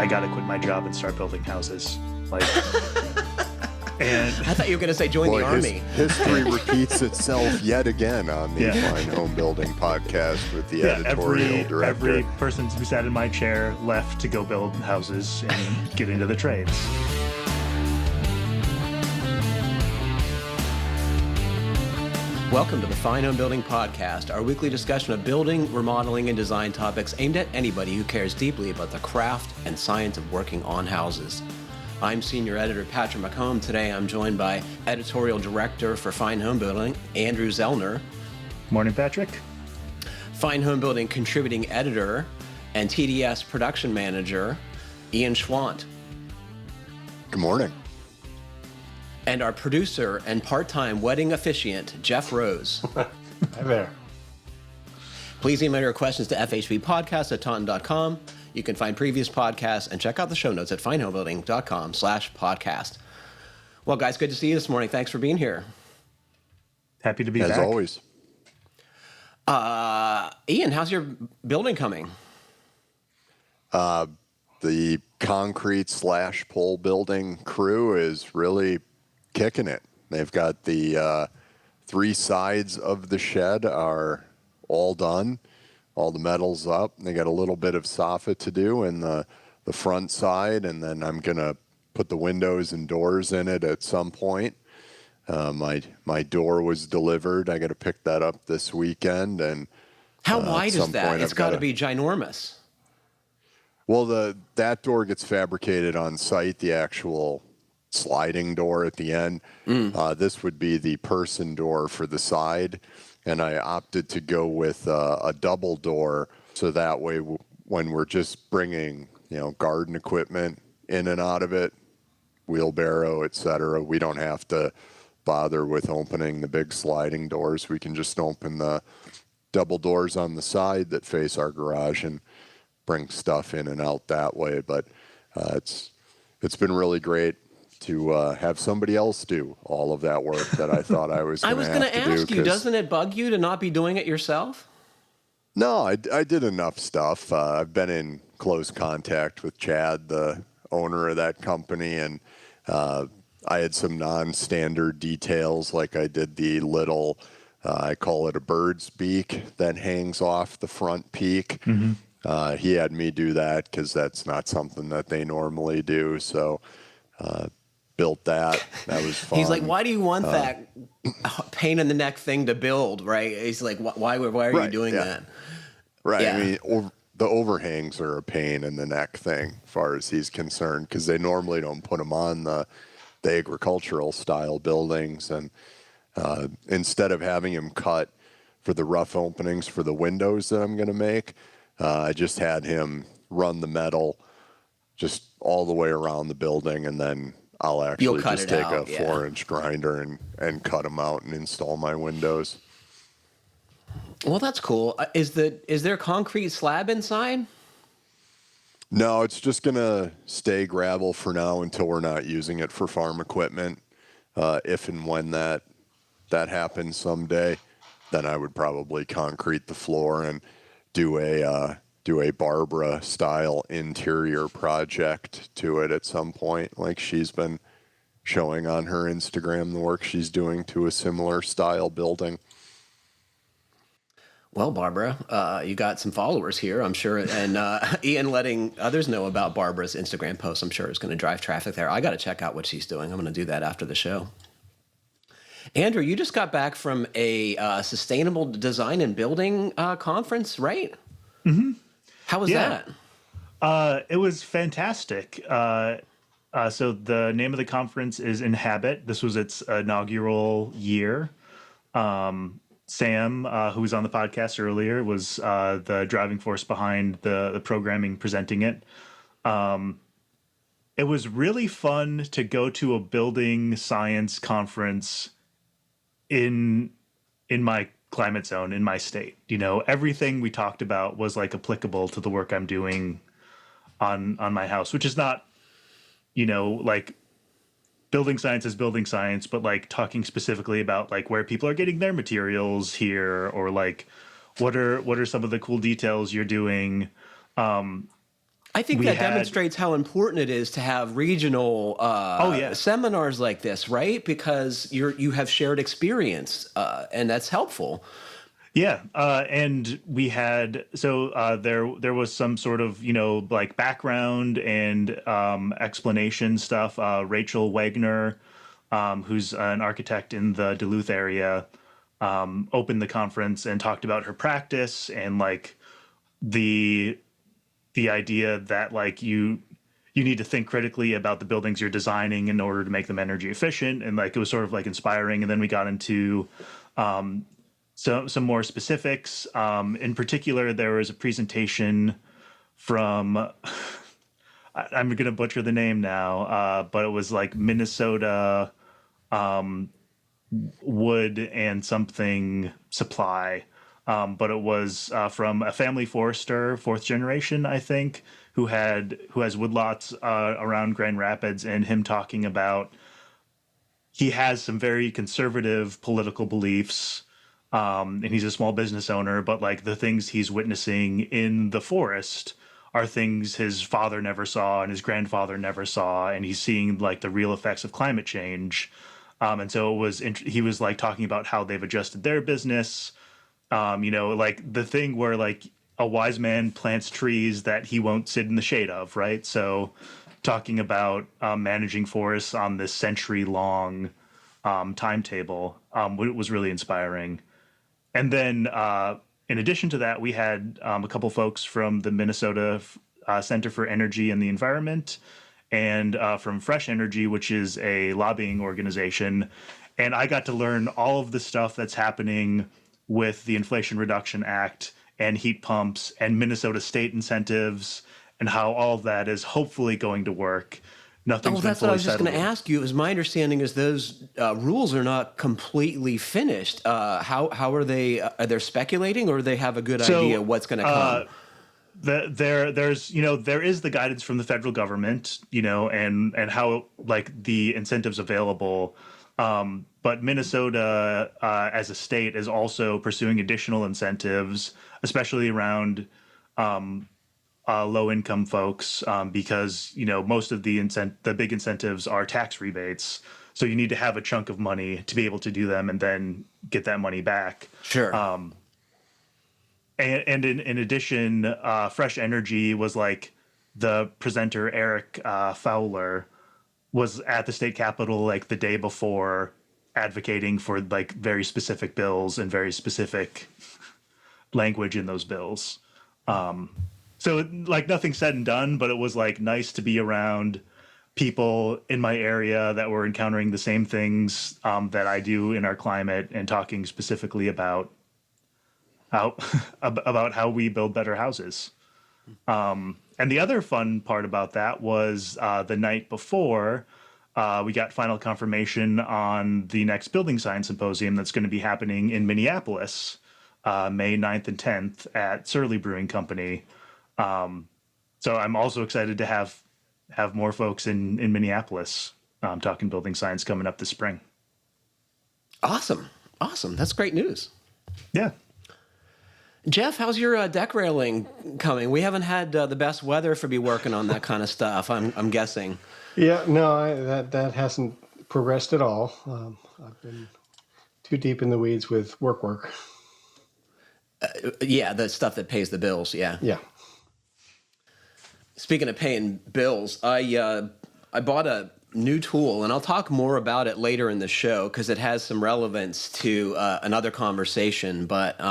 I got to quit my job and start building houses. Like, and I thought you were going to say join the army. History repeats itself yet again on the Fine Homebuilding podcast with the editorial director. Every person who sat in my chair left to go build houses and get into the trades. Welcome to the Fine Homebuilding podcast, our weekly discussion of building, remodeling, and design topics aimed at anybody who cares deeply about the craft and science of working on houses. I'm Senior Editor Patrick McComb. Today I'm joined by Editorial Director for Fine Homebuilding, Andrew Zellner. Morning, Patrick. Fine Homebuilding Contributing Editor and TDS Production Manager, Ian Schwant. Good morning. And our producer and part-time wedding officiant, Jeff Rose. Hi there. Please email your questions to fhbpodcast@taunton.com. You can find previous podcasts and check out the show notes at finehomebuilding.com/podcast. Well, guys, good to see you this morning. Thanks for being here. Happy to be back. As always. Ian, how's your building coming? The concrete/pole building crew is really kicking it. They've got the 3 sides of the shed are all done. All the metal's up. They got a little bit of soffit to do in the front side, and then I'm going to put the windows and doors in it at some point. My door was delivered. I got to pick that up this weekend. And how wide is that? It's got to be ginormous. Well, that door gets fabricated on site, the actual sliding door at the end. This would be the person door for the side, and I opted to go with a double door, so that way when we're just bringing garden equipment in and out of it, wheelbarrow, etc., we don't have to bother with opening the big sliding doors. We can just open the double doors on the side that face our garage and bring stuff in and out that way. But it's been really great to have somebody else do all of that work that I thought I was going to have to do. I was going to ask you, doesn't it bug you to not be doing it yourself? No, I did enough stuff. I've been in close contact with Chad, the owner of that company, and I had some non-standard details, like I did the little, I call it a bird's beak that hangs off the front peak. Mm-hmm. He had me do that because that's not something that they normally do. So built that. That was fun. He's like, why do you want that pain in the neck thing to build, right? He's like, why are you doing that? Right. Yeah. I mean, the overhangs are a pain in the neck thing as far as he's concerned, because they normally don't put them on the agricultural style buildings. And instead of having him cut for the rough openings for the windows that I'm going to make, I just had him run the metal just all the way around the building, and then I'll actually just take a 4-inch grinder and cut them out and install my windows. Well, that's cool. Is there a concrete slab inside? No, it's just going to stay gravel for now until we're not using it for farm equipment. If and when that happens someday, then I would probably concrete the floor and do a Barbara style interior project to it at some point, like she's been showing on her Instagram, the work she's doing to a similar style building. Well, Barbara, you got some followers here, I'm sure, and Ian letting others know about Barbara's Instagram post, I'm sure, is going to drive traffic there. I got to check out what she's doing. I'm going to do that after the show. Andrew, you just got back from a sustainable design and building conference, right? Mm-hmm. How was that? It was fantastic. So the name of the conference is Inhabit. This was its inaugural year. Sam, who was on the podcast earlier, was the driving force behind the programming presenting it. It was really fun to go to a building science conference in my climate zone, in my state. Everything we talked about was like applicable to the work I'm doing on my house, which is not, like building science is building science, but like talking specifically about like where people are getting their materials here, or like what are some of the cool details you're doing. I think we that had, demonstrates how important it is to have regional oh yeah, seminars like this, right? Because you have shared experience, and that's helpful. yeah, and we had there was some sort of like background and explanation stuff. Rachel Wagner, who's an architect in the Duluth area, opened the conference and talked about her practice and like the idea that like you need to think critically about the buildings you're designing in order to make them energy efficient, and like it was sort of like inspiring. And then we got into some more specifics. In particular, there was a presentation from I'm going to butcher the name now, but it was like Minnesota wood and something supply. But it was from a family forester, fourth generation, I think, who has woodlots around Grand Rapids, and him talking about he has some very conservative political beliefs, and he's a small business owner, but like the things he's witnessing in the forest are things his father never saw and his grandfather never saw, and he's seeing like the real effects of climate change. And so he was like talking about how they've adjusted their business. Like the thing where like a wise man plants trees that he won't sit in the shade of, right? So talking about managing forests on this century-long timetable was really inspiring. And then in addition to that, we had a couple folks from the Minnesota Center for Energy and the Environment, and from Fresh Energy, which is a lobbying organization. And I got to learn all of the stuff that's happening with the Inflation Reduction Act and heat pumps and Minnesota state incentives and how all of that is hopefully going to work. Nothing's been That's what I fully was just settled. going to ask you. It was my understanding is those rules are not completely finished. How are they? Are they speculating, or they have a good idea what's going to come? There is the guidance from the federal government, and how like the incentives available. But Minnesota, as a state, is also pursuing additional incentives, especially around low-income folks, because most of the big incentives are tax rebates. So you need to have a chunk of money to be able to do them, and then get that money back. Sure. And in addition, Fresh Energy was like the presenter Eric Fowler was at the state capitol like the day before, advocating for like very specific bills and very specific language in those bills. So like nothing said and done, but it was like nice to be around people in my area that were encountering the same things that I do in our climate, and talking specifically about how we build better houses. And the other fun part about that was the night before, we got final confirmation on the next building science symposium that's going to be happening in Minneapolis, May 9th and 10th at Surly Brewing Company. So I'm also excited to have more folks in Minneapolis talking building science coming up this spring. Awesome. That's great news. Yeah. Jeff, how's your deck railing coming? We haven't had the best weather for be working on that kind of stuff, I'm guessing. Yeah, no, that hasn't progressed at all. I've been too deep in the weeds with work. Yeah, the stuff that pays the bills, yeah. Yeah. Speaking of paying bills, I bought a new tool, and I'll talk more about it later in the show because it has some relevance to another conversation, but...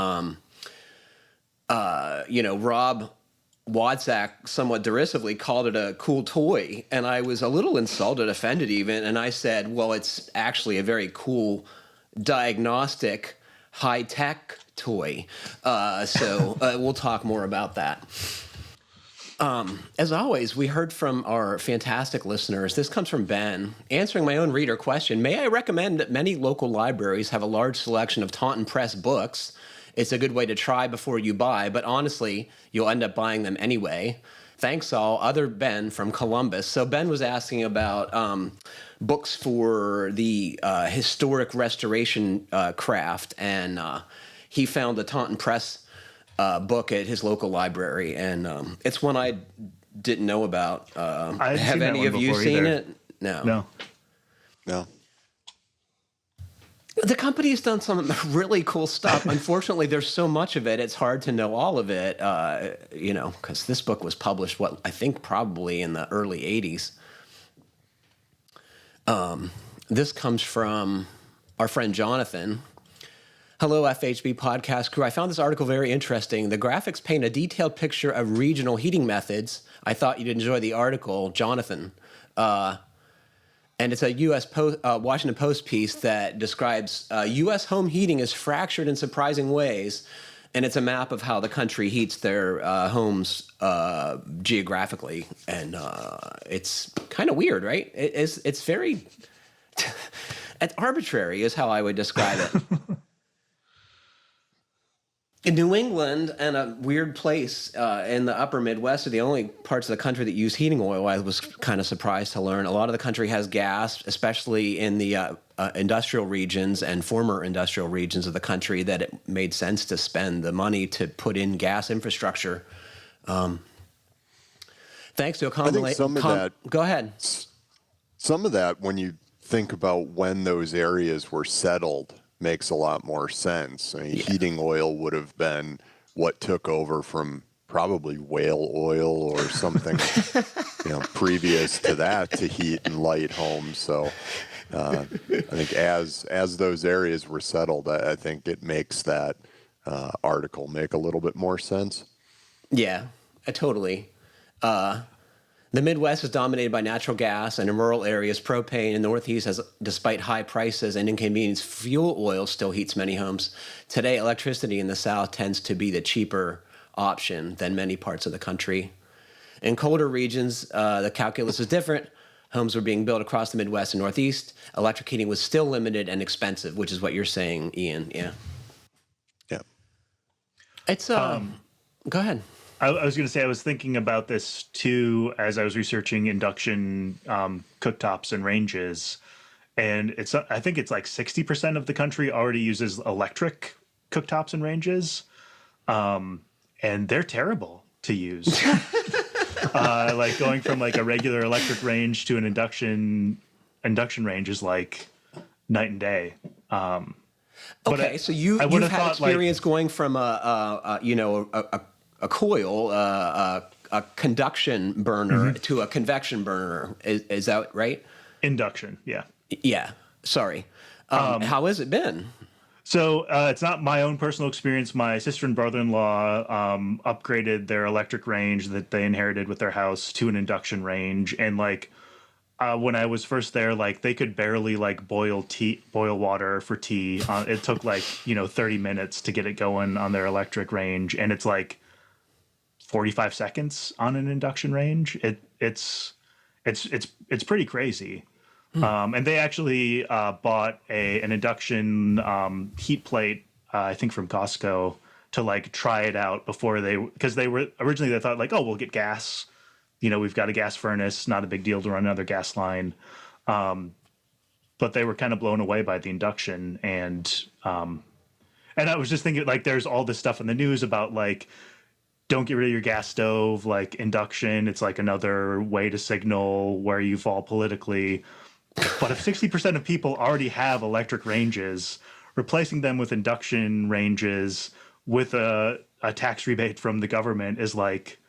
Rob Wadzak somewhat derisively called it a cool toy, and I was a little insulted, offended even, and I said, well, it's actually a very cool diagnostic high-tech toy. So we'll talk more about that. As always, we heard from our fantastic listeners. This comes from Ben. Answering my own reader question, may I recommend that many local libraries have a large selection of Taunton Press books? It's a good way to try before you buy, but honestly, you'll end up buying them anyway. Thanks all. Other Ben from Columbus. So Ben was asking about books for the historic restoration craft, and he found the Taunton Press book at his local library, and it's one I didn't know about. I'd Have seen that any one of you before seen either. it? No. No. No. The company's done some really cool stuff. Unfortunately, there's so much of it, it's hard to know all of it, because this book was published, I think probably in the early 80s. This comes from our friend Jonathan. Hello, FHB podcast crew. I found this article very interesting. The graphics paint a detailed picture of regional heating methods. I thought you'd enjoy the article, Jonathan. And it's a Washington Post piece that describes U.S. home heating is fractured in surprising ways. And it's a map of how the country heats their homes geographically. And it's kind of weird, right? It's very it's arbitrary is how I would describe it. In New England and a weird place in the upper Midwest are the only parts of the country that use heating oil. I was kind of surprised to learn. A lot of the country has gas, especially in the industrial regions and former industrial regions of the country, that it made sense to spend the money to put in gas infrastructure. Thanks to a I think some of that. Go ahead. Some of that, when you think about when those areas were settled, makes a lot more sense. I mean, heating oil would have been what took over from probably whale oil or something, previous to that to heat and light homes. So I think as those areas were settled, I think it makes that article make a little bit more sense. Yeah, totally. The Midwest is dominated by natural gas, and in rural areas, propane. In the Northeast, despite high prices and inconvenience, fuel oil still heats many homes. Today, electricity in the South tends to be the cheaper option than many parts of the country. In colder regions, the calculus is different. Homes were being built across the Midwest and Northeast. Electric heating was still limited and expensive, which is what you're saying, Ian. Yeah. Yeah. It's go ahead. I was going to say, I was thinking about this too as I was researching induction cooktops and ranges, and I think it's like 60% of the country already uses electric cooktops and ranges, and they're terrible to use. Like going from like a regular electric range to an induction range is like night and day. Okay, so you've had experience going from a coil, a conduction burner to a convection burner. Is that right? Induction, yeah. Yeah. Sorry. How has it been? So it's not my own personal experience. My sister and brother-in-law upgraded their electric range that they inherited with their house to an induction range. And like when I was first there, like they could barely like boil water for tea. It took like 30 minutes to get it going on their electric range, and it's like 45 seconds on an induction range. It's pretty crazy. And they actually bought an induction heat plate, I think from Costco, to like try it out before because they thought like, oh, we'll get gas. We've got a gas furnace, not a big deal to run another gas line. But they were kind of blown away by the induction. And I was just thinking, like, there's all this stuff in the news about like, don't get rid of your gas stove, like induction. It's like another way to signal where you fall politically. But if 60% of people already have electric ranges, replacing them with induction ranges with a tax rebate from the government is like,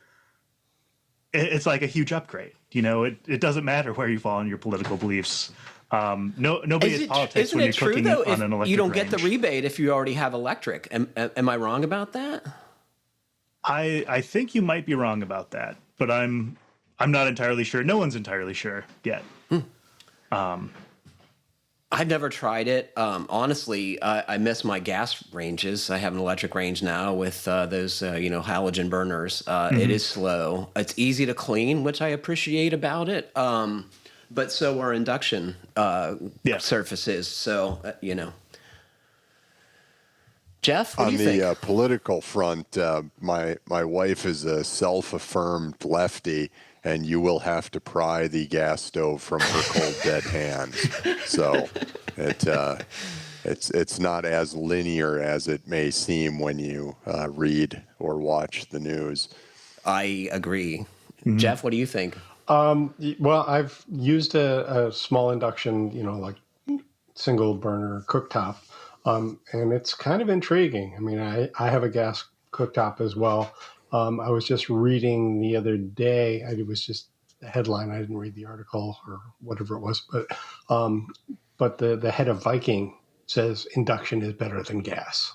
it's like a huge upgrade. It doesn't matter where you fall in your political beliefs. Nobody is politics when you're cooking on an electric you don't range. get the rebate if you already have electric. Am I wrong about that? I think you might be wrong about that, but I'm not entirely sure. No one's entirely sure yet. I've never tried it. Honestly, I miss my gas ranges. I have an electric range now with those halogen burners. It is slow. It's easy to clean, which I appreciate about it. But so are induction surfaces. So Jeff, what do you think? On the political front, my wife is a self-affirmed lefty, and you will have to pry the gas stove from her cold dead hands. So it's not as linear as it may seem when you read or watch the news. I agree. Jeff, what do you think? Well, I've used a small induction, like single burner cooktop, and it's kind of intriguing. I mean, I have a gas cooktop as well. I was just reading the other day. It was just the headline. I didn't read the article or whatever it was, but the head of Viking says induction is better than gas.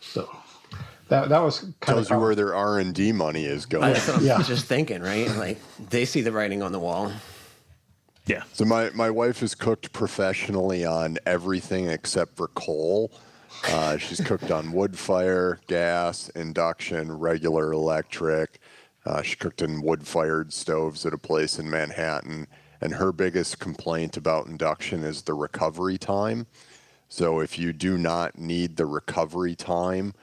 So that was kind Tells you where their R&D money is going. I was just thinking, right? Like they see the writing on the wall. Yeah. So my wife has cooked professionally on everything except for coal. She's cooked on wood fire, gas, induction, regular electric. She cooked in wood-fired stoves at a place in Manhattan. And her biggest complaint about induction is the recovery time. So if you do not need the recovery time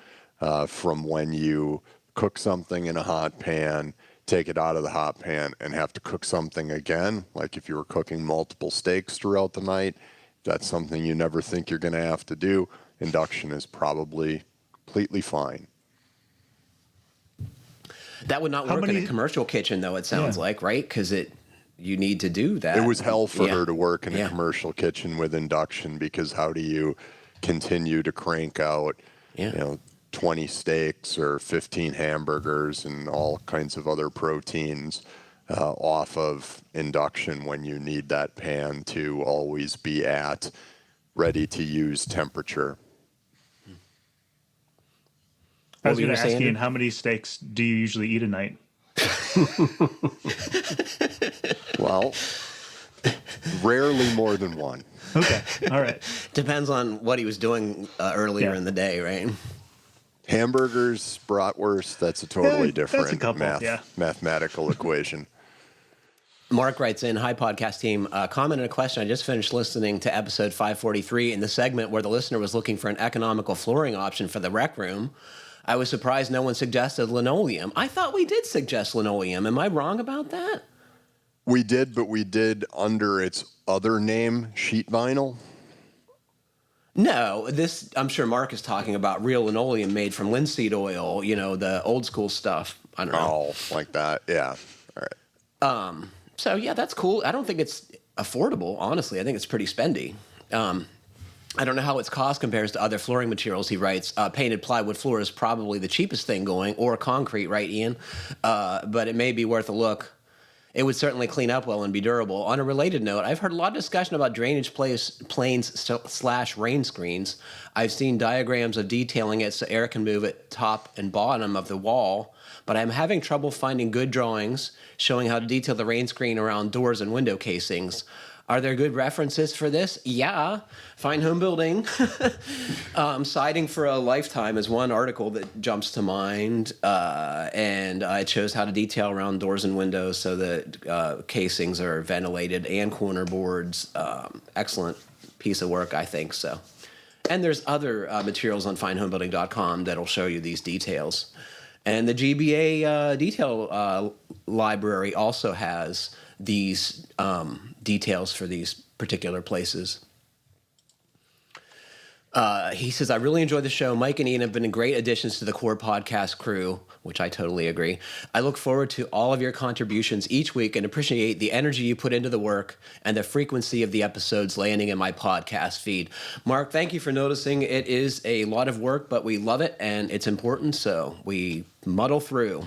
from when you cook something in a hot pan, take it out of the hot pan, and have to cook something again, like if you were cooking multiple steaks throughout the night, that's something you never think you're going to have to do. Induction is probably completely fine. That would not work in a commercial kitchen, though, it sounds like, right? Because you need to do that. It was hell for her to work in a commercial kitchen with induction, because how do you continue to crank out, 20 steaks or 15 hamburgers and all kinds of other proteins off of induction when you need that pan to always be at ready-to-use temperature? I was going to ask you, how many steaks do you usually eat a night? Well, rarely more than one. Okay, all right. Depends on what he was doing earlier in the day, right? Hamburgers, bratwurst, that's a totally different mathematical equation. Marc writes in, hi, podcast team. Comment and a question. I just finished listening to episode 543 in the segment where the listener was looking for an economical flooring option for the rec room. I was surprised no one suggested linoleum. I thought we did suggest linoleum. Am I wrong about that? We did, but we did under its other name, sheet vinyl. No, I'm sure Marc is talking about real linoleum made from linseed oil, the old school stuff. I don't know. Oh, like that. Yeah. All right. So, yeah, that's cool. I don't think it's affordable, honestly. I think it's pretty spendy. I don't know how its cost compares to other flooring materials, he writes. Painted plywood floor is probably the cheapest thing going, or concrete, right, Ian? But it may be worth a look. It would certainly clean up well and be durable. On a related note, I've heard a lot of discussion about drainage planes / rain screens. I've seen diagrams of detailing it so air can move at top and bottom of the wall, but I'm having trouble finding good drawings showing how to detail the rain screen around doors and window casings. Are there good references for this? Yeah. Fine Homebuilding. Siding for a Lifetime is one article that jumps to mind. And it shows how to detail around doors and windows so that casings are ventilated and corner boards. Excellent piece of work, I think so. And there's other materials on finehomebuilding.com that'll show you these details. And the GBA detail library also has these details for these particular places. He says, I really enjoyed the show. Mike and Ian have been great additions to the core podcast crew, which I totally agree. I look forward to all of your contributions each week and appreciate the energy you put into the work and the frequency of the episodes landing in my podcast feed. Marc, thank you for noticing. It is a lot of work, but we love it and it's important, so we muddle through.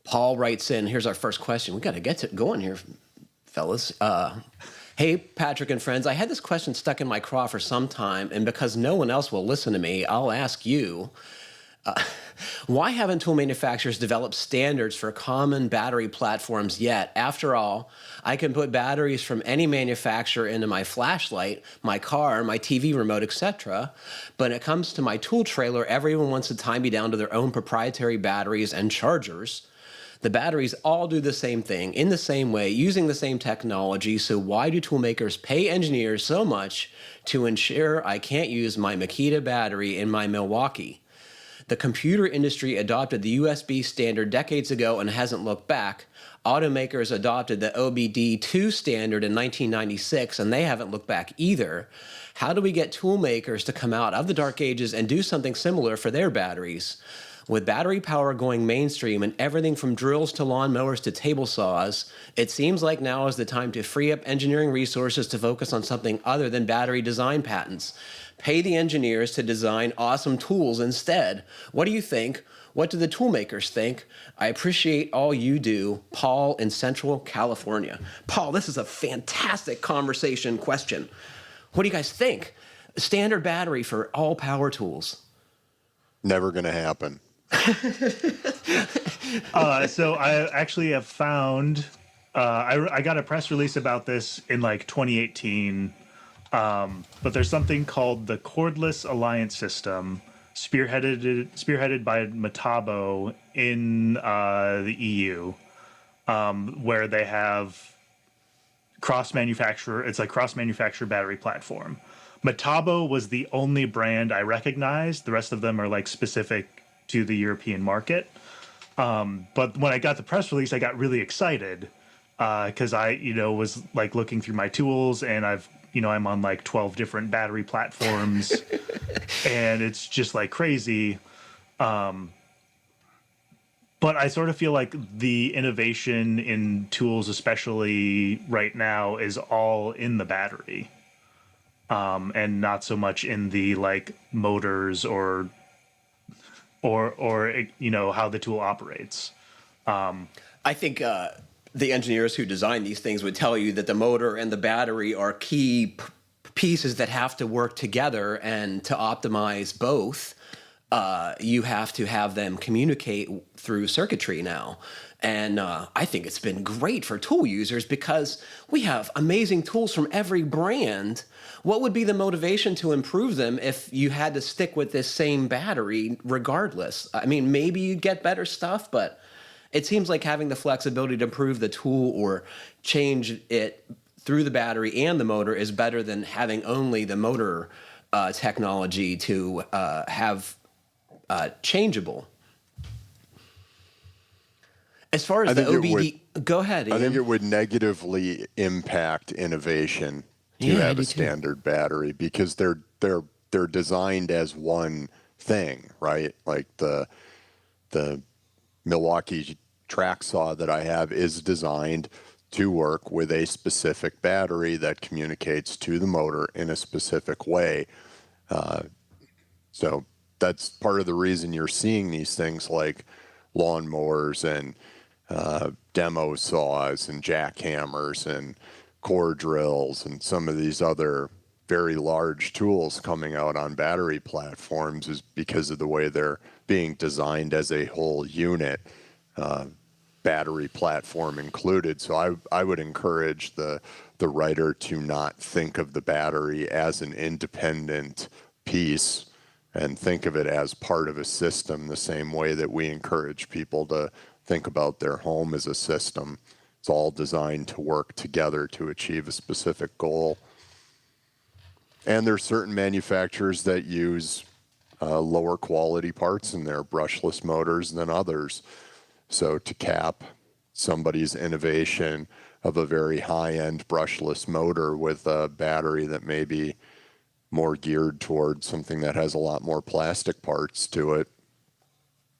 Paul writes in, here's our first question. We got to get going here, fellas. Hey, Patrick and friends, I had this question stuck in my craw for some time, and because no one else will listen to me, I'll ask you, why haven't tool manufacturers developed standards for common battery platforms yet? After all, I can put batteries from any manufacturer into my flashlight, my car, my TV remote, etc. But when it comes to my tool trailer, everyone wants to tie me down to their own proprietary batteries and chargers. The batteries all do the same thing in the same way, using the same technology, so why do tool makers pay engineers so much to ensure I can't use my Makita battery in my Milwaukee? The computer industry adopted the USB standard decades ago and hasn't looked back. Automakers adopted the OBD2 standard in 1996, and they haven't looked back either. How do we get tool makers to come out of the dark ages and do something similar for their batteries? With battery power going mainstream and everything from drills to lawnmowers to table saws, it seems like now is the time to free up engineering resources to focus on something other than battery design patents. Pay the engineers to design awesome tools instead. What do you think? What do the tool makers think? I appreciate all you do. Paul in Central California. Paul, this is a fantastic conversation question. What do you guys think? Standard battery for all power tools. Never going to happen. So I actually have found, I got a press release about this in like 2018, but there's something called the Cordless Alliance System, spearheaded by Metabo in the EU, where they have cross-manufacturer. It's like cross-manufacturer battery platform. Metabo was the only brand I recognized. The rest of them are like specific to the European market. But when I got the press release, I got really excited because I, was like looking through my tools, and I'm on like 12 different battery platforms, and it's just like crazy. But I sort of feel like the innovation in tools, especially right now, is all in the battery, and not so much in the like motors or how the tool operates. I think the engineers who design these things would tell you that the motor and the battery are key pieces that have to work together, and to optimize both, you have to have them communicate through circuitry now. And I think it's been great for tool users because we have amazing tools from every brand. What would be the motivation to improve them if you had to stick with this same battery regardless? I mean, maybe you get better stuff, but it seems like having the flexibility to improve the tool or change it through the battery and the motor is better than having only the motor technology to have changeable. As far as the OBD, go ahead, Ian. I think it would negatively impact innovation to have a standard battery because they're designed as one thing, right? Like the Milwaukee track saw that I have is designed to work with a specific battery that communicates to the motor in a specific way. So that's part of the reason you're seeing these things like lawnmowers and demo saws and jackhammers and core drills and some of these other very large tools coming out on battery platforms is because of the way they're being designed as a whole unit, battery platform included. So I would encourage the writer to not think of the battery as an independent piece and think of it as part of a system the same way that we encourage people to think about their home as a system. It's all designed to work together to achieve a specific goal. And there's certain manufacturers that use lower quality parts in their brushless motors than others. So to cap somebody's innovation of a very high-end brushless motor with a battery that may be more geared towards something that has a lot more plastic parts to it,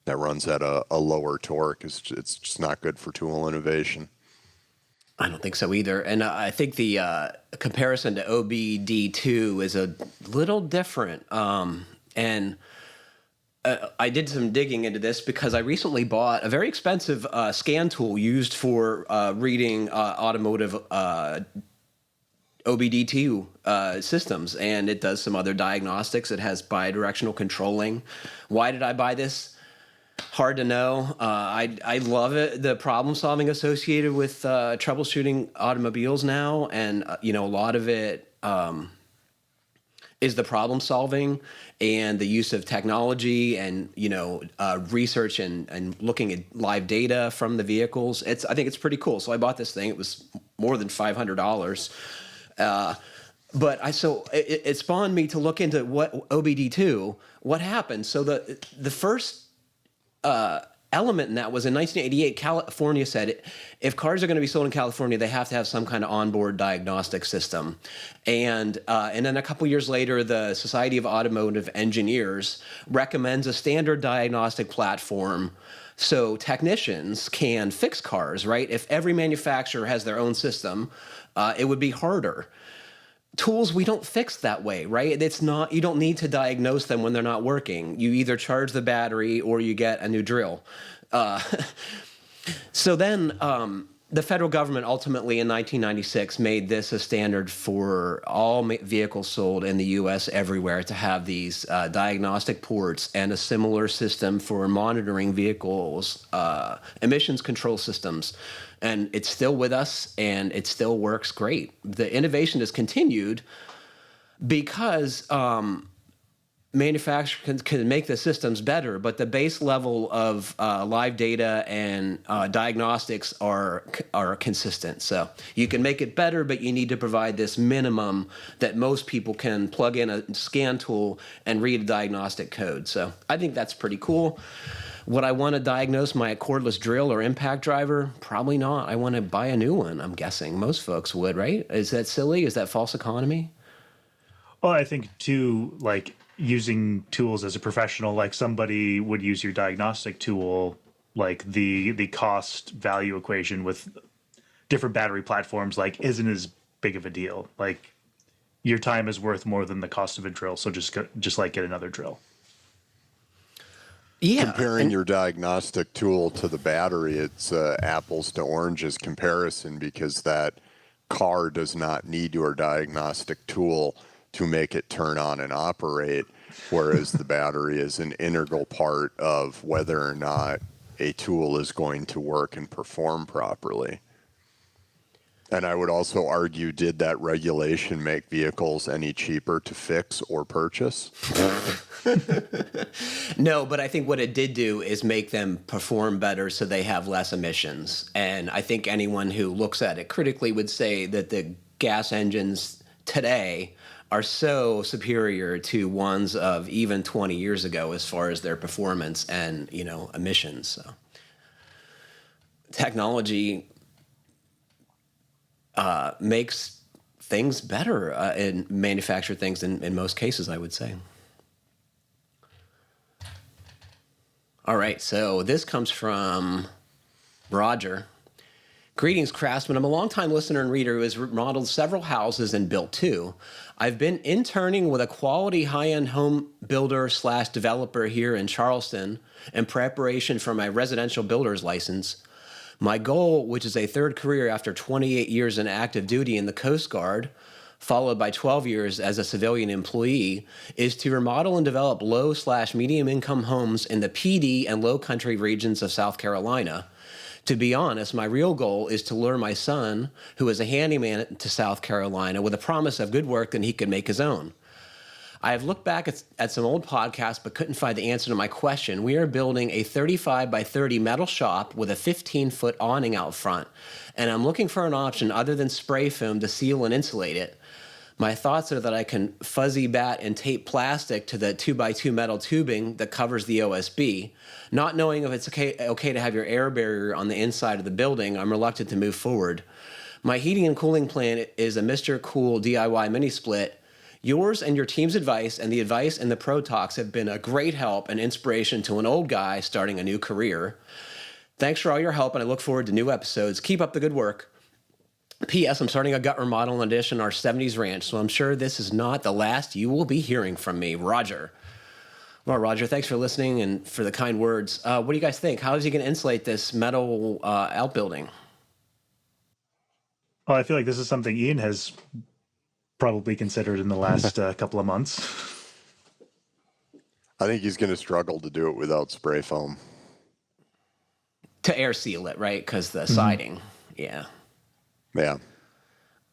that runs at a lower torque, it's just not good for tool innovation. I don't think so either. And I think the comparison to OBD2 is a little different. And I did some digging into this because I recently bought a very expensive scan tool used for reading automotive OBD2 systems, and it does some other diagnostics. It has bidirectional controlling. Why did I buy this? Hard to know. I love it. The problem solving associated with troubleshooting automobiles now, and a lot of it is the problem solving and the use of technology and research and looking at live data from the vehicles. I think it's pretty cool. So I bought this thing. It was more than $500. But it spawned me to look into what OBD2, what happened. So the first element in that was in 1988, California said if cars are going to be sold in California, they have to have some kind of onboard diagnostic system. And then a couple years later, the Society of Automotive Engineers recommends a standard diagnostic platform so technicians can fix cars, right? If every manufacturer has their own system, it would be harder. Tools we don't fix that way, right? It's not, you don't need to diagnose them when they're not working. You either charge the battery or you get a new drill. So then the federal government ultimately in 1996 made this a standard for all vehicles sold in the U.S. everywhere to have these diagnostic ports and a similar system for monitoring vehicles, emissions control systems. And it's still with us, and it still works great. The innovation has continued because manufacturers can make the systems better, but the base level of live data and diagnostics are consistent. So you can make it better, but you need to provide this minimum that most people can plug in a scan tool and read a diagnostic code. So I think that's pretty cool. Would I want to diagnose my cordless drill or impact driver? Probably not. I want to buy a new one, I'm guessing. Most folks would, right? Is that silly? Is that false economy? Well, I think too, like using tools as a professional, like somebody would use your diagnostic tool, like the cost value equation with different battery platforms, like isn't as big of a deal. Like your time is worth more than the cost of a drill. So just like get another drill. Yeah. Comparing your diagnostic tool to the battery, it's apples to oranges comparison because that car does not need your diagnostic tool to make it turn on and operate, whereas the battery is an integral part of whether or not a tool is going to work and perform properly. And I would also argue, did that regulation make vehicles any cheaper to fix or purchase? No, but I think what it did do is make them perform better so they have less emissions. And I think anyone who looks at it critically would say that the gas engines today are so superior to ones of even 20 years ago as far as their performance and, emissions. So technology makes things better and manufacture things in most cases, I would say. All right, so this comes from Roger. Greetings, craftsman. I'm a longtime listener and reader who has remodeled several houses and built two. I've been interning with a quality high-end home builder / developer here in Charleston in preparation for my residential builder's license. My goal, which is a third career after 28 years in active duty in the Coast Guard, followed by 12 years as a civilian employee, is to remodel and develop low / medium income homes in the PD and low country regions of South Carolina. To be honest, my real goal is to lure my son, who is a handyman, to South Carolina with a promise of good work that he could make his own. I have looked back at some old podcasts but couldn't find the answer to my question. We are building a 35 by 30 metal shop with a 15-foot awning out front, and I'm looking for an option other than spray foam to seal and insulate it. My thoughts are that I can fuzzy bat and tape plastic to the 2x2 metal tubing that covers the OSB. Not knowing if it's okay to have your air barrier on the inside of the building, I'm reluctant to move forward. My heating and cooling plan is a Mr. Cool DIY mini split. Yours and your team's advice and the advice in the Pro Talks have been a great help and inspiration to an old guy starting a new career. Thanks for all your help, and I look forward to new episodes. Keep up the good work. P.S. I'm starting a gut remodel and addition our 70s ranch, so I'm sure this is not the last you will be hearing from me. Roger. Well, Roger, thanks for listening and for the kind words. What do you guys think? How is he going to insulate this metal outbuilding? Well, I feel like this is something Ian has probably considered in the last couple of months. I think he's going to struggle to do it without spray foam. To air seal it, right? Because the siding, yeah. Yeah.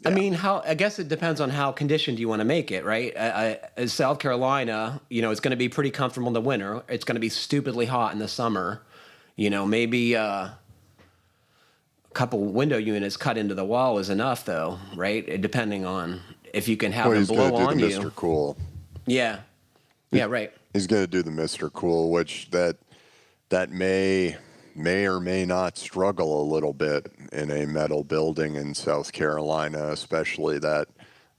I mean, I guess it depends on how conditioned you want to make it, right? South Carolina, it's going to be pretty comfortable in the winter. It's going to be stupidly hot in the summer. Maybe a couple window units cut into the wall is enough, though, right? Depending on if you can have Well, them he's going blow to do on the you. Mr. Cool. Yeah. Yeah, right. He's going to do the Mr. Cool, which that may or may not struggle a little bit in a metal building in South Carolina, especially that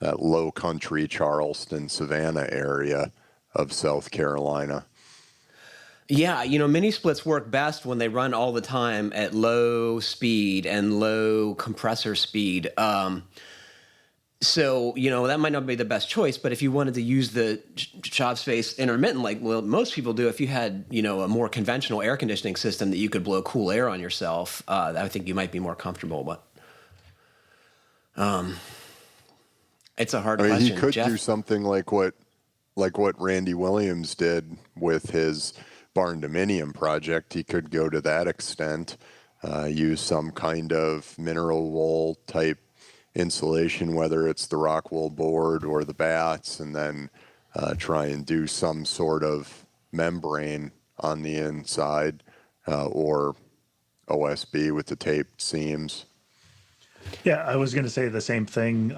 low country Charleston, Savannah area of South Carolina. Yeah, mini splits work best when they run all the time at low speed and low compressor speed. So, that might not be the best choice, but if you wanted to use the shop space intermittent, like most people do, if you had, a more conventional air conditioning system that you could blow cool air on yourself, I think you might be more comfortable. But it's a hard question. He could Jeff? do something like what Randy Williams did with his barn dominium project. He could go to that extent, use some kind of mineral wool type insulation, whether it's the rock wool board or the bats, and then try and do some sort of membrane on the inside, or OSB with the taped seams. Yeah, I was going to say the same thing.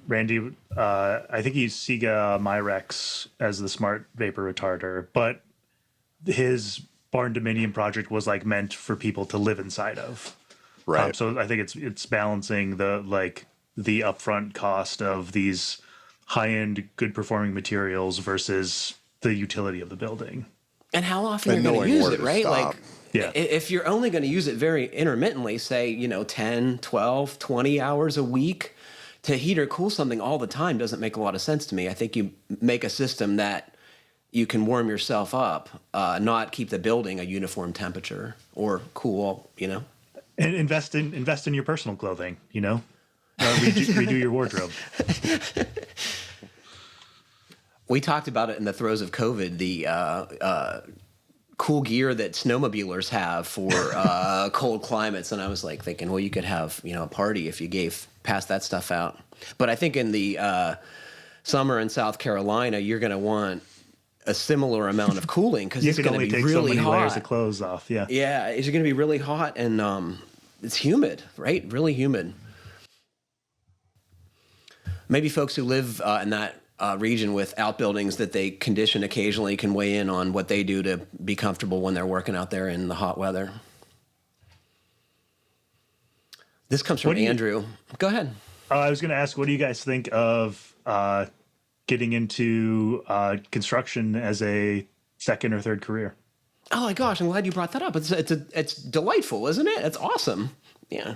Randy, I think he's Sega Myrex as the smart vapor retarder, but his barn dominium project was like meant for people to live inside of. Right. So I think it's balancing the upfront cost of these high-end, good-performing materials versus the utility of the building. And how often And you're going to knowing use where it, to right? stop. Like, if you're only going to use it very intermittently, say, 10, 12, 20 hours a week, to heat or cool something all the time doesn't make a lot of sense to me. I think you make a system that you can warm yourself up, not keep the building a uniform temperature or cool, And invest in your personal clothing, redo your wardrobe. We talked about it in the throes of COVID, the cool gear that snowmobilers have for cold climates. And I was like thinking, well, you could have, a party if you passed that stuff out. But I think in the summer in South Carolina, you're going to want a similar amount of cooling because it's going to be really so many hot. layers of clothes off. Yeah. Yeah. It's going to be really hot and it's humid, right? Really humid. Maybe folks who live in that region with outbuildings that they condition occasionally can weigh in on what they do to be comfortable when they're working out there in the hot weather. This comes from Andrew. Go ahead. I was going to ask, what do you guys think of getting into construction as a second or third career? Oh my gosh, I'm glad you brought that up. It's delightful, isn't it? It's awesome. Yeah.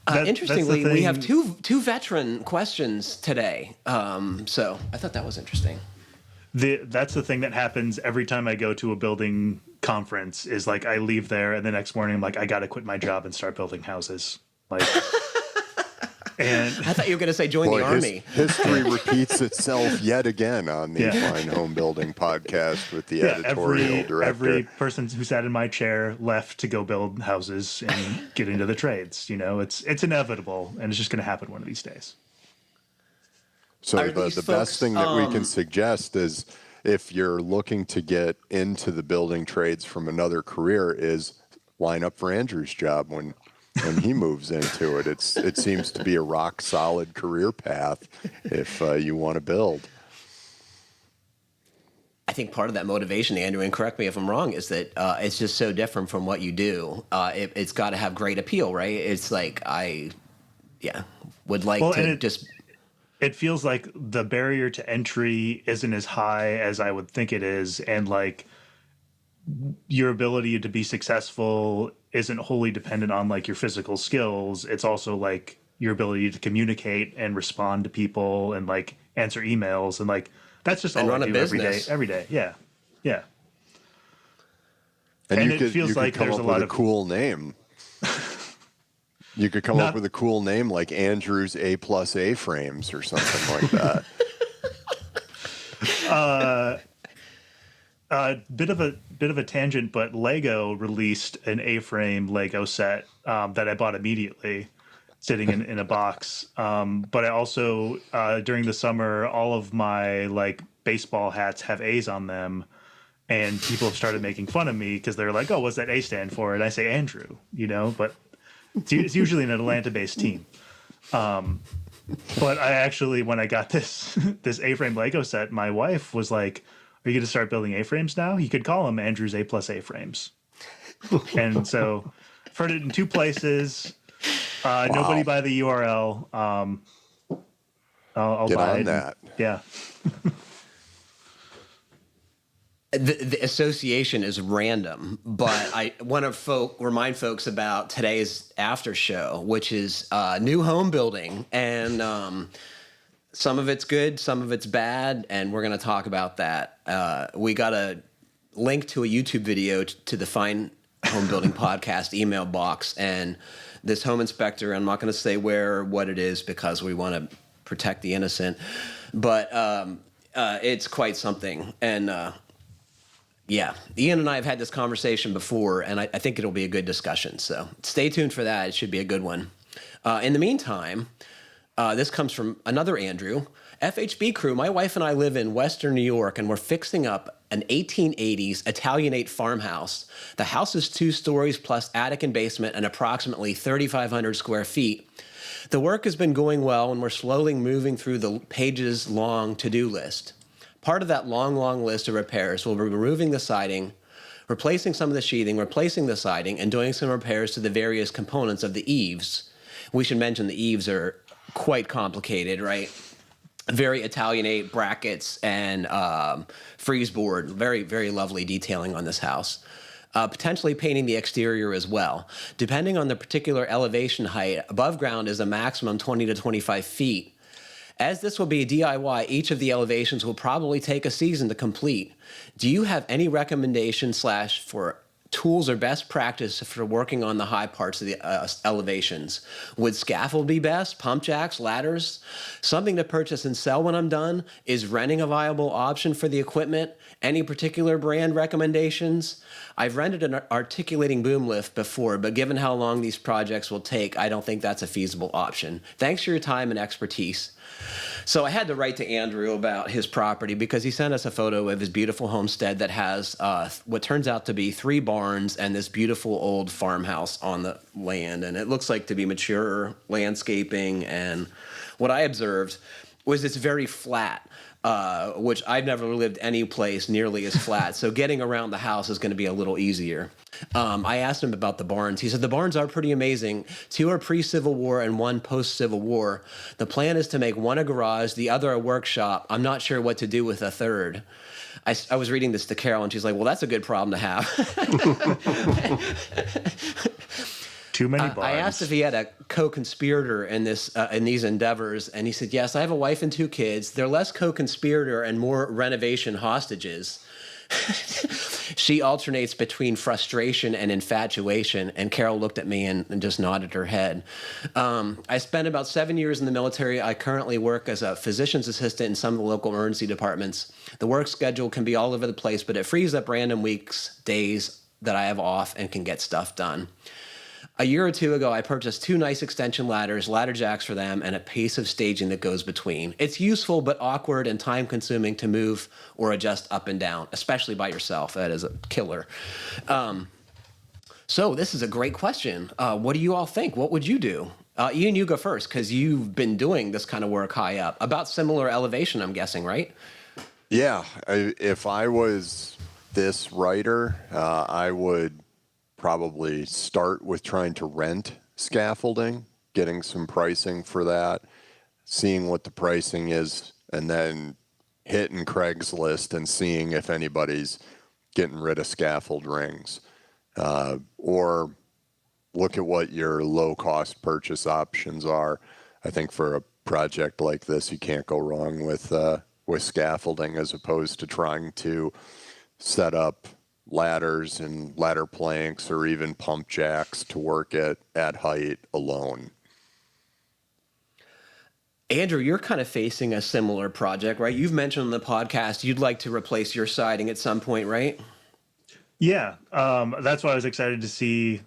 Interestingly, we have two veteran questions today. So I thought that was interesting. That's the thing that happens every time I go to a building conference is like I leave there and the next morning I'm like, I got to quit my job and start building houses. Like, and I thought you were going to say join the army. History repeats itself yet again on the Fine Homebuilding podcast with the editorial director. Every person who sat in my chair left to go build houses and get into the trades. It's inevitable, and it's just going to happen one of these days. So the best thing that we can suggest is if you're looking to get into the building trades from another career is line up for Andrew's job when he moves into it. It seems to be a rock solid career path if you want to build. I think part of that motivation, Andrew, and correct me if I'm wrong, is that it's just so different from what you do. It's got to have great appeal, right? It's like would like to just. It feels like the barrier to entry isn't as high as I would think it is, and like your ability to be successful isn't wholly dependent on like your physical skills. It's also like your ability to communicate and respond to people and like answer emails and like that's just all I do every day. Yeah. And it feels like there's a lot of cool name. You could come up with a cool name like Andrew's A+ frames or something like that. Bit of a tangent, but Lego released an A-frame Lego set that I bought immediately, sitting in a box. But I also during the summer, all of my like baseball hats have A's on them, and people have started making fun of me because they're like, "Oh, what's that A stand for?" And I say Andrew, but it's usually an Atlanta-based team. But I actually, when I got this this A-frame Lego set, my wife was like, "Are you going to start building A-frames now? You could call them Andrew's A+ A-frames." And so, I've heard it in 2 places. Nobody Wow. buy the URL. I'll Get buy on it. that. Yeah. The association is random, but I want to remind folks about today's after show, which is new home building, and some of it's good, some of it's bad, and we're going to talk about that. We got a link to a YouTube video to the Fine Homebuilding podcast email box, and this home inspector, I'm not going to say where or what it is because we want to protect the innocent, but it's quite something, and yeah, Ian and I have had this conversation before, and I think it'll be a good discussion. So stay tuned for that. It should be a good one. In the meantime, this comes from another Andrew. FHB crew, my wife and I live in Western New York, and we're fixing up an 1880s Italianate farmhouse. The house is 2 stories plus attic and basement and approximately 3,500 square feet. The work has been going well, and we're slowly moving through the pages-long to-do list. Part of that long list of repairs will be removing the siding, replacing some of the sheathing, replacing the siding, and doing some repairs to the various components of the eaves. We should mention the eaves are quite complicated, right? Very Italianate brackets and frieze board. Very, very lovely detailing on this house. Potentially painting the exterior as well. Depending on the particular elevation height, above ground is a maximum 20 to 25 feet. As this will be a DIY, each of the elevations will probably take a season to complete. Do you have any recommendations for tools or best practice for working on the high parts of the elevations? Would scaffold be best? Pump jacks? Ladders? Something to purchase and sell when I'm done? Is renting a viable option for the equipment? Any particular brand recommendations? I've rented an articulating boom lift before, but given how long these projects will take, I don't think that's a feasible option. Thanks for your time and expertise. So I had to write to Andrew about his property because he sent us a photo of his beautiful homestead that has what turns out to be 3 barns and this beautiful old farmhouse on the land. And it looks like to be mature landscaping. And what I observed was it's very flat, which I've never lived any place nearly as flat. So getting around the house is going to be a little easier. I asked him about the barns. He said the barns are pretty amazing. 2 are pre-Civil War and 1 post-Civil War. The plan is to make 1 a garage, the other a workshop. I'm not sure what to do with a third. I was reading this to Carol, and she's like, well, that's a good problem to have. Too many barns. I asked if he had a co-conspirator in these endeavors, and he said, yes, I have a wife and 2 kids. They're less co-conspirator and more renovation hostages. She alternates between frustration and infatuation, and Carol looked at me and just nodded her head. I spent about 7 years in the military. I currently work as a physician's assistant in some of the local emergency departments. The work schedule can be all over the place, but it frees up random weeks, days that I have off and can get stuff done. A year or 2 ago, I purchased 2 nice extension ladders, ladder jacks for them, and a piece of staging that goes between. It's useful but awkward and time-consuming to move or adjust up and down, especially by yourself. That is a killer. So this is a great question. What do you all think? What would you do? Ian, you go first, because you've been doing this kind of work high up. About similar elevation, I'm guessing, right? Yeah, if I was this writer, I would probably start with trying to rent scaffolding, getting some pricing for that, seeing what the pricing is, and then hitting Craigslist and seeing if anybody's getting rid of scaffold rings. Or look at what your low-cost purchase options are. I think for a project like this, you can't go wrong with scaffolding as opposed to trying to set up ladders and ladder planks or even pump jacks to work at height alone. Andrew, you're kind of facing a similar project, right? You've mentioned on the podcast you'd like to replace your siding at some point, right? Yeah, that's why I was excited to see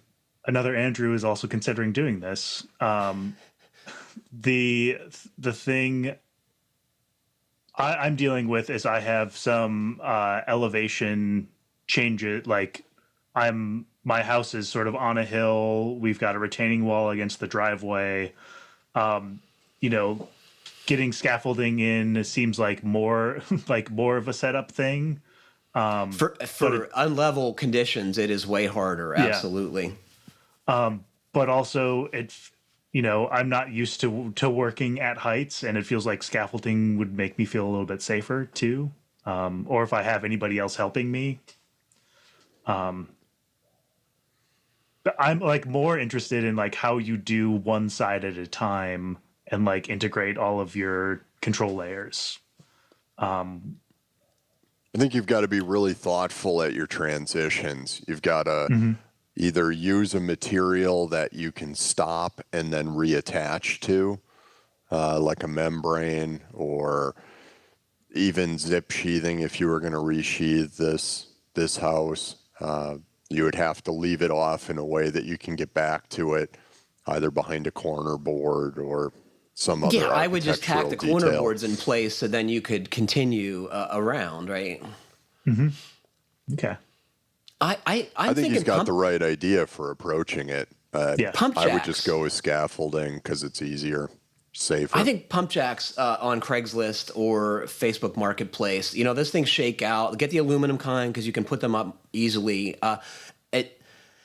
another Andrew is also considering doing this. The thing I'm dealing with is I have some elevation changes. Like my house is sort of on a hill. We've got a retaining wall against the driveway. getting scaffolding in seems like more like more of a setup thing. For unlevel conditions, it is way harder. Yeah. Absolutely. But also it's, I'm not used to working at heights, and it feels like scaffolding would make me feel a little bit safer too. Or if I have anybody else helping me. But I'm like more interested in like how you do one side at a time and like integrate all of your control layers. I think you've got to be really thoughtful at your transitions. You've got to either use a material that you can stop and then reattach to, like a membrane, or even zip sheathing. If you were going to resheath this house, you would have to leave it off in a way that you can get back to it, either behind a corner board or some other. Yeah, I would just tack the corner detail. boards in place so then you could continue around, right? Okay. I'm I think thinking he's got the right idea for approaching it. Yeah. pump I jacks. would just go with scaffolding because it's easier, safer. I think pump jacks on Craigslist or Facebook Marketplace, those things shake out. Get the aluminum kind because you can put them up easily.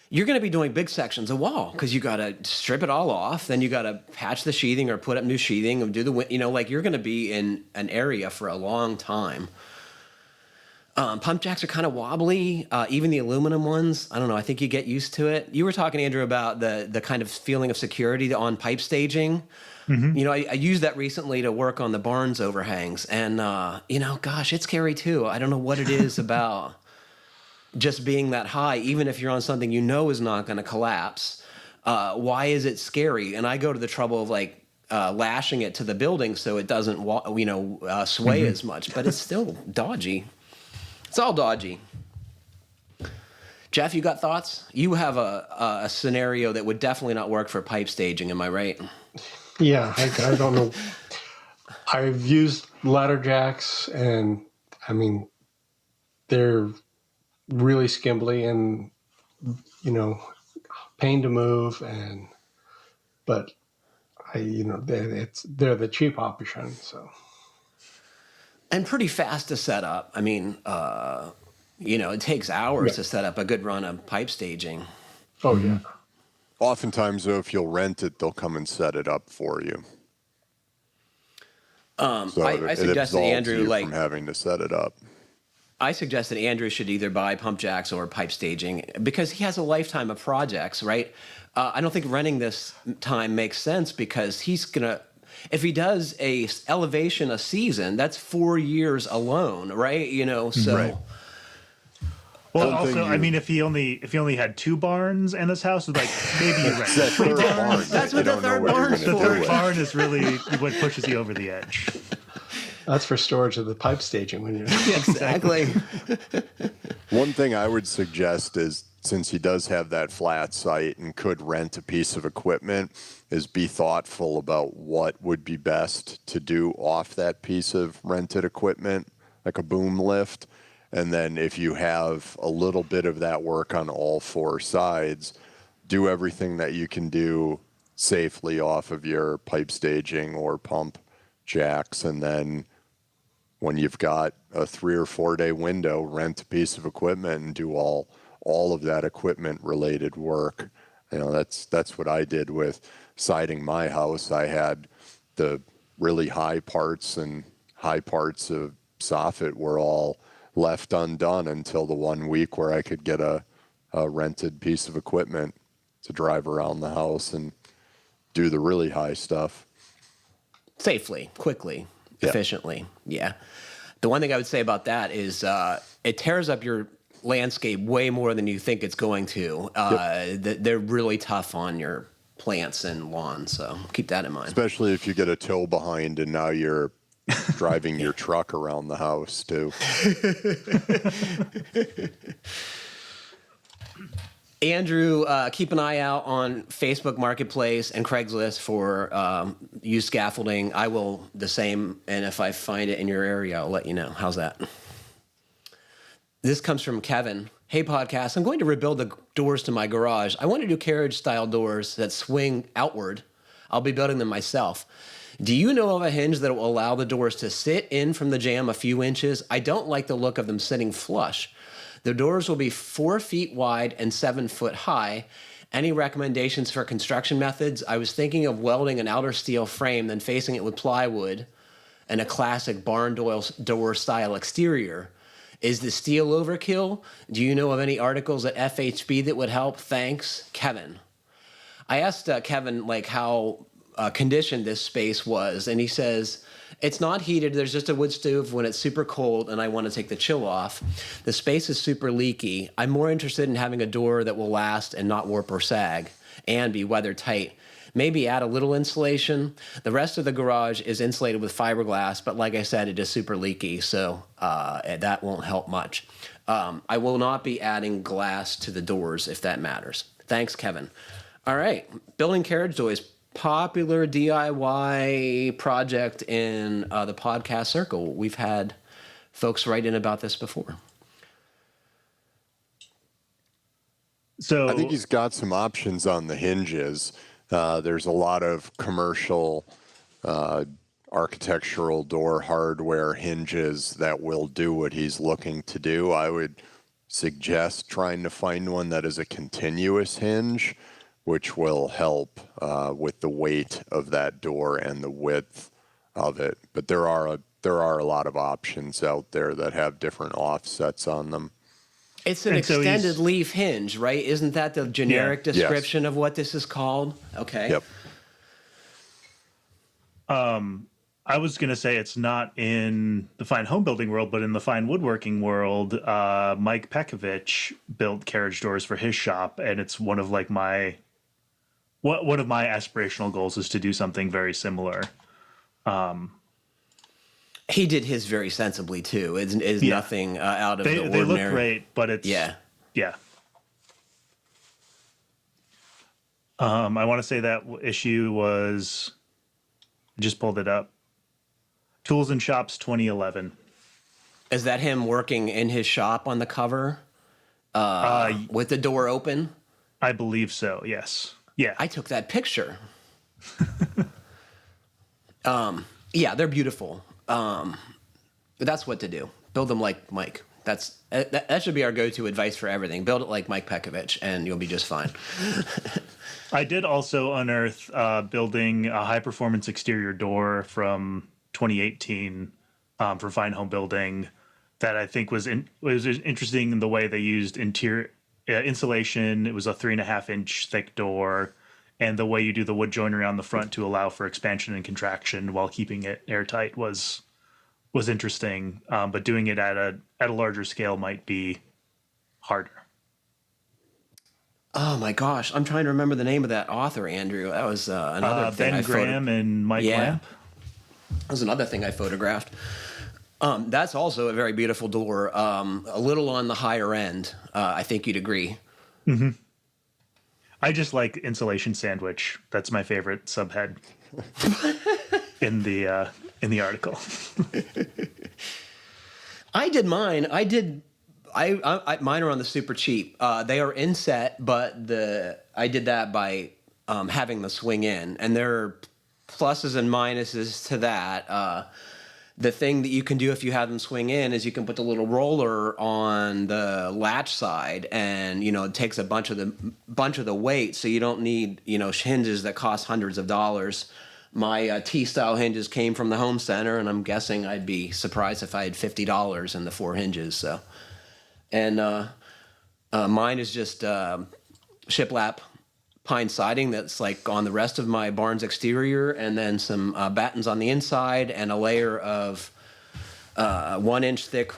You're going to be doing big sections of wall because you got to strip it all off. Then you got to patch the sheathing or put up new sheathing and do like you're going to be in an area for a long time. Pump jacks are kind of wobbly. Even the aluminum ones, I don't know. I think you get used to it. You were talking, Andrew, about the kind of feeling of security on pipe staging. I used that recently to work on the barns overhangs, and gosh, it's scary too. I don't know what it is about just being that high, even if you're on something is not going to collapse. Why is it scary? And I go to the trouble of like lashing it to the building so it doesn't sway as much, but it's still dodgy. It's all dodgy. Jeff, you got thoughts? You have a scenario that would definitely not work for pipe staging, am I right? Yeah, I don't know. I've used ladder jacks, and I mean, they're really skimbly and, pain to move, but they're the cheap option, so. And pretty fast to set up. I mean, it takes hours to set up a good run of pipe staging. Oh, yeah. Oftentimes, though, if you'll rent it, they'll come and set it up for you. I suggested Andrew from having to set it up. I suggested Andrew should either buy pump jacks or pipe staging because he has a lifetime of projects, right? I don't think renting this time makes sense because he's gonna. If he does a elevation a season, that's 4 years alone, right? So. Right. Well, also, I mean, if he only had 2 barns in this house, like maybe you rent That 3 third barns. barn, That's you what the don't know third what you're barn's gonna for. do Third with. barn is really what pushes you over the edge. That's for storage of the pipe staging when you're. Exactly. One thing I would suggest is, since he does have that flat site and could rent a piece of equipment, is be thoughtful about what would be best to do off that piece of rented equipment, like a boom lift. And then if you have a little bit of that work on all 4 sides, do everything that you can do safely off of your pipe staging or pump jacks. And then when you've got a 3 or 4 day window, rent a piece of equipment and do all of that equipment related work. That's what I did with siding my house. I had the really high parts and high parts of soffit were all left undone until the 1 week where I could get a rented piece of equipment to drive around the house and do the really high stuff. Safely, quickly, Yeah. efficiently. Yeah. The one thing I would say about that is it tears up your landscape way more than you think it's going to. They're really tough on your plants and lawns, so keep that in mind. Especially if you get a tow behind and now you're driving your truck around the house too. Andrew, keep an eye out on Facebook Marketplace and Craigslist for used scaffolding. I will the same, and if I find it in your area, I'll let you know. How's that? This comes from Kevin. Hey, podcast. I'm going to rebuild the doors to my garage. I want to do carriage-style doors that swing outward. I'll be building them myself. Do you know of a hinge that will allow the doors to sit in from the jamb a few inches? I don't like the look of them sitting flush. The doors will be 4 feet wide and 7 foot high. Any recommendations for construction methods? I was thinking of welding an outer steel frame, then facing it with plywood and a classic barn door style exterior. Is the steel overkill? Do you know of any articles at FHB that would help? Thanks, Kevin. I asked Kevin like how conditioned this space was, and he says, it's not heated. There's just a wood stove when it's super cold and I want to take the chill off. The space is super leaky. I'm more interested in having a door that will last and not warp or sag and be weather tight. Maybe add a little insulation. The rest of the garage is insulated with fiberglass, but like I said, it is super leaky, so that won't help much. I will not be adding glass to the doors if that matters. Thanks, Kevin. All right, building carriage doors. Popular DIY project in the podcast circle. We've had folks write in about this before. So I think he's got some options on the hinges. There's a lot of commercial architectural door hardware hinges that will do what he's looking to do. I would suggest trying to find one that is a continuous hinge, which will help with the weight of that door and the width of it. But there are a lot of options out there that have different offsets on them. It's an And so extended leaf hinge, right? Isn't that the generic Yes. description of what this is called? Okay. Yep. I was going to say it's not in the fine home building world, but in the fine woodworking world, Mike Pekovich built carriage doors for his shop, and it's one of like my aspirational goals is to do something very similar. He did his very sensibly too. It's nothing out of the ordinary. They look great, but it's yeah. I want to say that issue was, I just pulled it up. Tools and Shops 2011. Is that him working in his shop on the cover with the door open? I believe so. Yes. Yeah. I took that picture. Yeah, they're beautiful. But that's what to do. Build them like Mike. That should be our go-to advice for everything. Build it like Mike Pekovich, and you'll be just fine. I did also unearth building a high-performance exterior door from 2018 for Fine Home Building that I think was interesting in the way they used interior insulation. It was a 3.5-inch thick door, and the way you do the wood joinery on the front to allow for expansion and contraction while keeping it airtight was interesting. But doing it at a larger scale might be harder. Oh my gosh, I'm trying to remember the name of that author, Andrew. That was another thing. Ben Graham and Mike Lamp. That was another thing I photographed. That's also a very beautiful door. A little on the higher end, I think you'd agree. Mm-hmm. I just like insulation sandwich. That's my favorite subhead in the article. I did mine. Mine are on the super cheap. They are inset, but I did that by having the swing in, and there are pluses and minuses to that. The thing that you can do if you have them swing in is you can put the little roller on the latch side, and it takes a bunch of the weight, so you don't need hinges that cost hundreds of dollars. My T-style hinges came from the home center, and I'm guessing I'd be surprised if I had $50 in the 4 hinges. So, and mine is just shiplap pine siding that's like on the rest of my barn's exterior, and then some battens on the inside, and a layer of 1-inch thick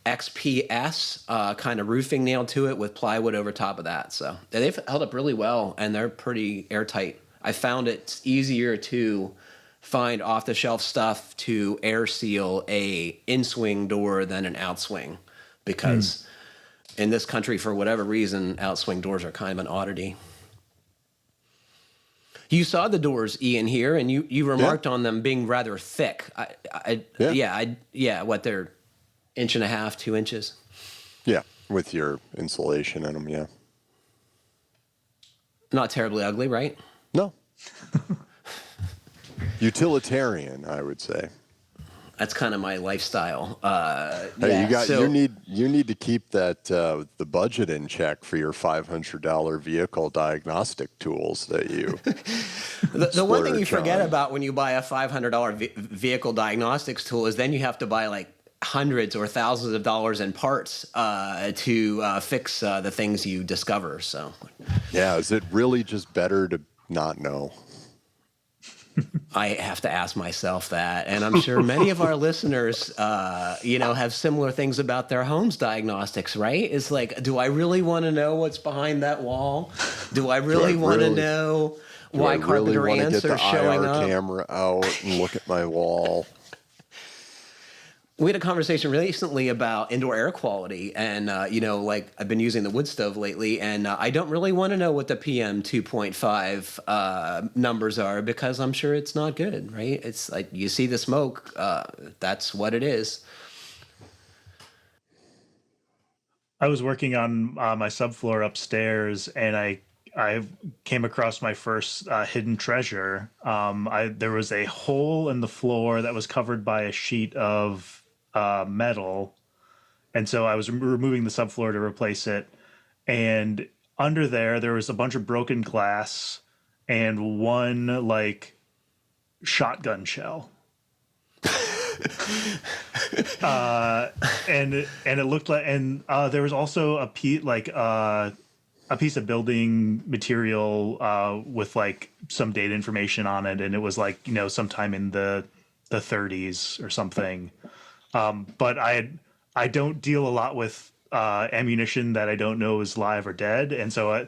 XPS kind of roofing nailed to it with plywood over top of that. So they've held up really well, and they're pretty airtight. I found it's easier to find off-the-shelf stuff to air seal a in-swing door than an outswing, because in this country, for whatever reason, outswing doors are kind of an oddity. You saw the doors, Ian, here, and you remarked on them being rather thick. What, they're 1.5 2 inches? Yeah, with your insulation in them, yeah. Not terribly ugly, right? No. Utilitarian, I would say. That's kind of my lifestyle. Hey, you need to keep that the budget in check for your $500 vehicle diagnostic tools that you. The one thing you forget on. about when you buy a $500 vehicle diagnostics tool is then you have to buy like hundreds or thousands of dollars in parts to fix the things you discover. So, yeah, is it really just better to not know? I have to ask myself that, and I'm sure many of our listeners, have similar things about their home's diagnostics, right? It's like, do I really want to know what's behind that wall? Do I really want to know why carpenter ants are showing up? Get the IR camera out and look at my wall. We had a conversation recently about indoor air quality, and I've been using the wood stove lately, and I don't really want to know what the PM 2.5 numbers are because I'm sure it's not good, right? It's like you see the smoke, that's what it is. I was working on my subfloor upstairs, and I came across my first hidden treasure. There was a hole in the floor that was covered by a sheet of metal, and so I was removing the subfloor to replace it, and under there was a bunch of broken glass and one like shotgun shell. And it looked like, and there was also a piece of building material with like some data information on it, and it was like sometime in the 30s or something. But I don't deal a lot with ammunition that I don't know is live or dead, and so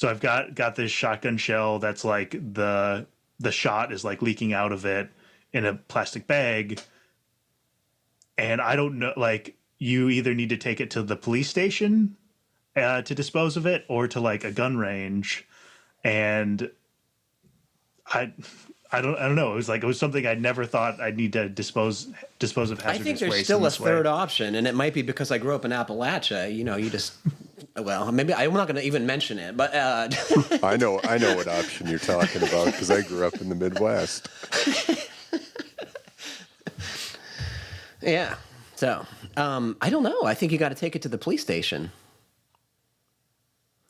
I've got this shotgun shell that's like the shot is like leaking out of it in a plastic bag, and I don't know, like you either need to take it to the police station to dispose of it or to like a gun range, and I don't know. It was something I never thought I'd need to dispose of hazardous waste. I think there's still a third option, and it might be because I grew up in Appalachia. You just, well, maybe I'm not going to even mention it, but I know what option you're talking about because I grew up in the Midwest. Yeah. So I don't know. I think you got to take it to the police station.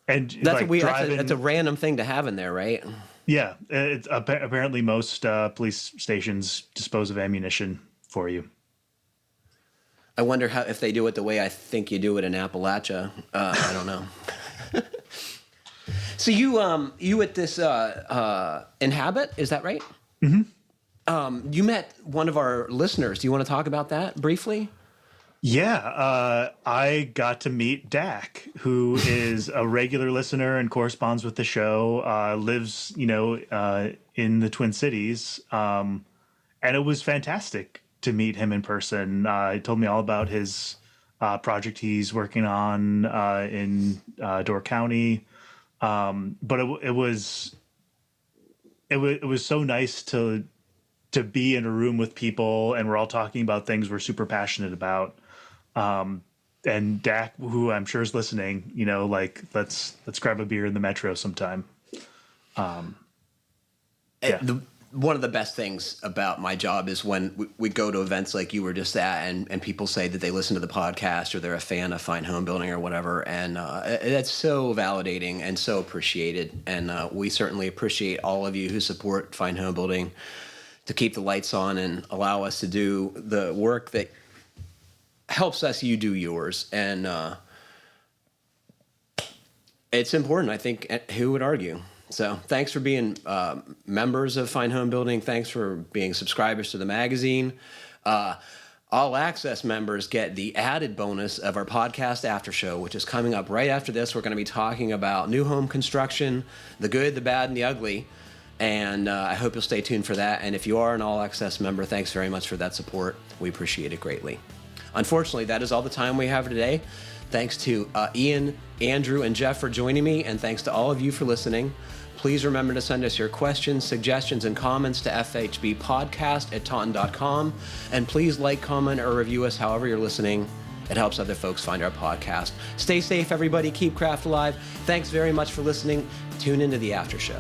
And that's like that's a random thing to have in there, right? Yeah, it's apparently most police stations dispose of ammunition for you. I wonder if they do it the way I think you do it in Appalachia. I don't know. So you at this Inhabit, is that right? Mm-hmm. You met one of our listeners. Do you want to talk about that briefly? Yeah, I got to meet Dak, who is a regular listener and corresponds with the show, lives, in the Twin Cities. And it was fantastic to meet him in person. He told me all about his project he's working on in Door County. But it was so nice to be in a room with people, and we're all talking about things we're super passionate about. And Dak, who I'm sure is listening, let's grab a beer in the metro sometime. Yeah. One of the best things about my job is when we go to events like you were just at, and people say that they listen to the podcast or they're a fan of Fine Homebuilding or whatever, and that's so validating and so appreciated. And we certainly appreciate all of you who support Fine Homebuilding to keep the lights on and allow us to do the work that helps us, you do yours. And it's important, I think. Who would argue? So thanks for being members of Fine Homebuilding. Thanks for being subscribers to the magazine. All access members get the added bonus of our podcast after show, which is coming up right after this. We're going to be talking about new home construction, the good, the bad, and the ugly. And I hope you'll stay tuned for that. And if you are an all access member, thanks very much for that support. We appreciate it greatly. Unfortunately, that is all the time we have for today. Thanks to Ian, Andrew, and Jeff for joining me, and thanks to all of you for listening. Please remember to send us your questions, suggestions, and comments to fhbpodcast@taunton.com. And please like, comment, or review us however you're listening. It helps other folks find our podcast. Stay safe, everybody. Keep craft alive. Thanks very much for listening. Tune into the after show.